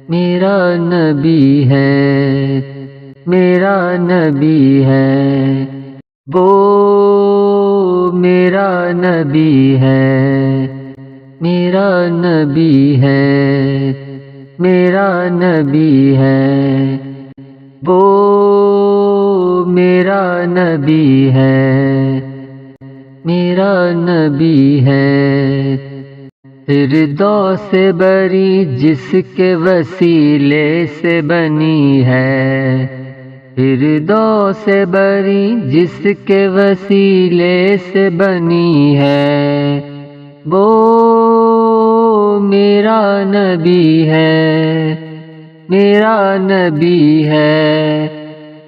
میرا نبی ہے، میرا نبی ہے، وہ میرا نبی ہے، میرا نبی ہے، میرا نبی ہے، وہ میرا نبی ہے، میرا نبی ہے۔ فردوس بری جس کے وسیلے سے بنی ہے، فردوس بری جس کے وسیلے سے بنی ہے، وہ میرا نبی ہے، میرا نبی ہے،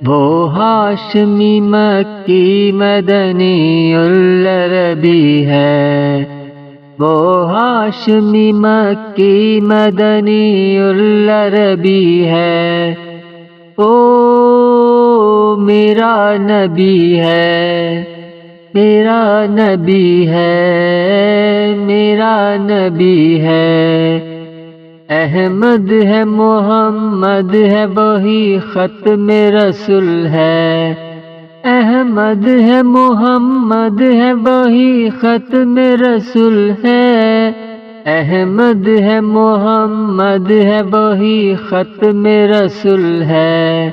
وہ ہاشمی مکی مدنی العربی ہے، وہ ہاشمی مکی مدنی العربی ہے، وہ میرا نبی ہے، میرا نبی ہے، میرا نبی ہے۔ احمد ہے، محمد ہے، وہی ختم رسول ہے، احمد ہے، محمد ہے، وہی ختم رسول ہے، احمد ہے، محمد ہے، وہی ختم رسول ہے،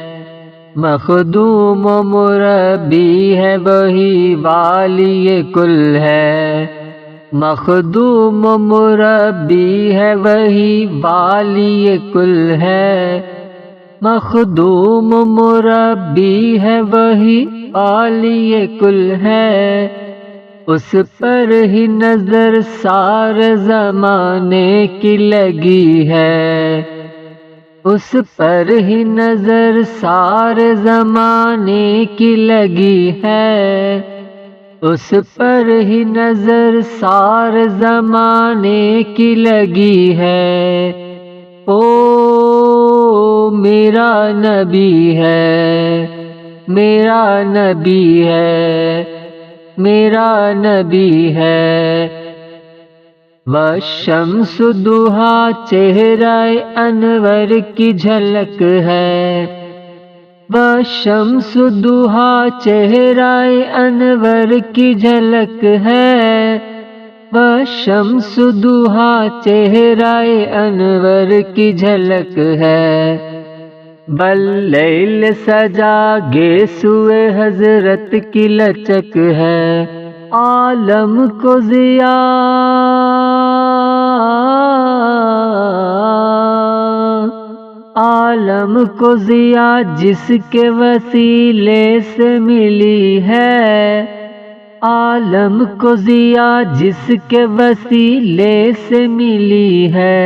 مخدوم و مربی ہے، وہی والی کل ہے، مخدوم و مربی ہے، وہی والی کل ہے، مخدوم مربی ہے، وہی والی کل ہے، اس پر ہی نظر سارے زمانے کی لگی ہے، اس پر ہی نظر سارے زمانے کی لگی ہے، اس پر ہی نظر سارے زمانے کی لگی ہے، او میرا نبی ہے، میرا نبی ہے، میرا نبی ہے۔ والشمس ضحیٰ چہرہ انور کی جھلک ہے، والشمس ضحیٰ چہرہ انور کی جھلک ہے، والشمس ضحیٰ چہرہ انور کی جھلک ہے، واللیل سجا گیسوئے حضرت کی لچک ہے، عالم کو عالم کو ضیاء جس کے وسیلے سے ملی ہے، عالم کو ضیاء جس کے وسیلے سے ملی ہے،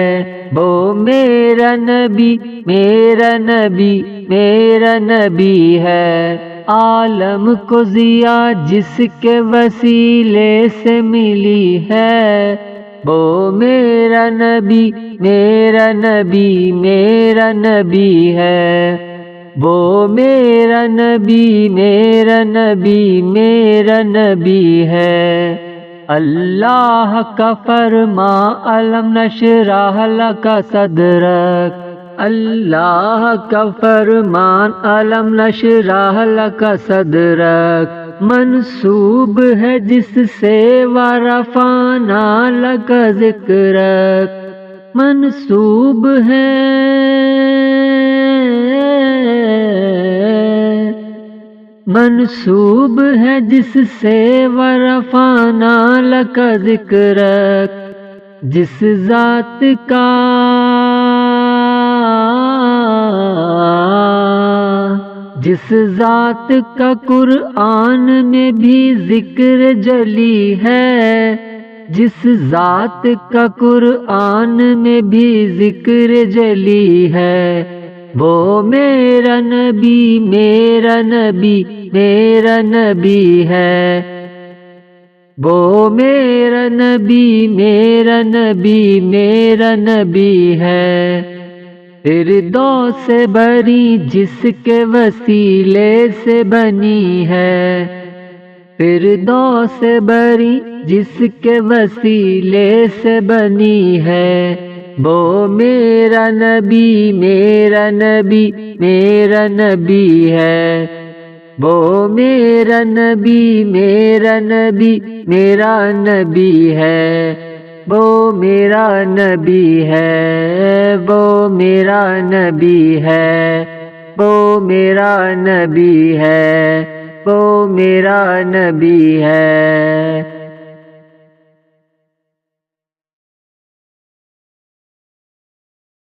وہ میرا نبی، میرا نبی، میرا نبی ہے، عالم کو ضیاء جس کے وسیلے سے ملی ہے، وہ میرا نبی، میرا نبی، میرا نبی ہے، وہ میرا نبی، میرا نبی، میرا نبی ہے۔ اللہ کا فرمان الم نشرح لک صدرک، اللہ کا فرمان الم نشرح لک صدرک منسوب ہے جس سے ورفعنا لک ذکرک، منسوب ہے، منسوب ہے جس سے ورفعنا لک ذکرک، جس ذات کا قرآن میں بھی ذکر جلی ہے، جس ذات کا قرآن میں بھی ذکر جلی ہے، وہ میرا نبی، میرا نبی، میرا نبی ہے، وہ میرا نبی، میرا نبی، میرا نبی ہے۔ فردوس بری جس کے وسیلے سے بنی ہے، فردوس بری جس کے وسیلے سے بنی ہے، وہ میرا نبی میرا نبی میرا نبی ہے، وہ میرا نبی میرا نبی میرا نبی ہے، وہ میرا نبی ہے، وہ میرا نبی ہے، وہ میرا نبی ہے، وہ میرا نبی ہے۔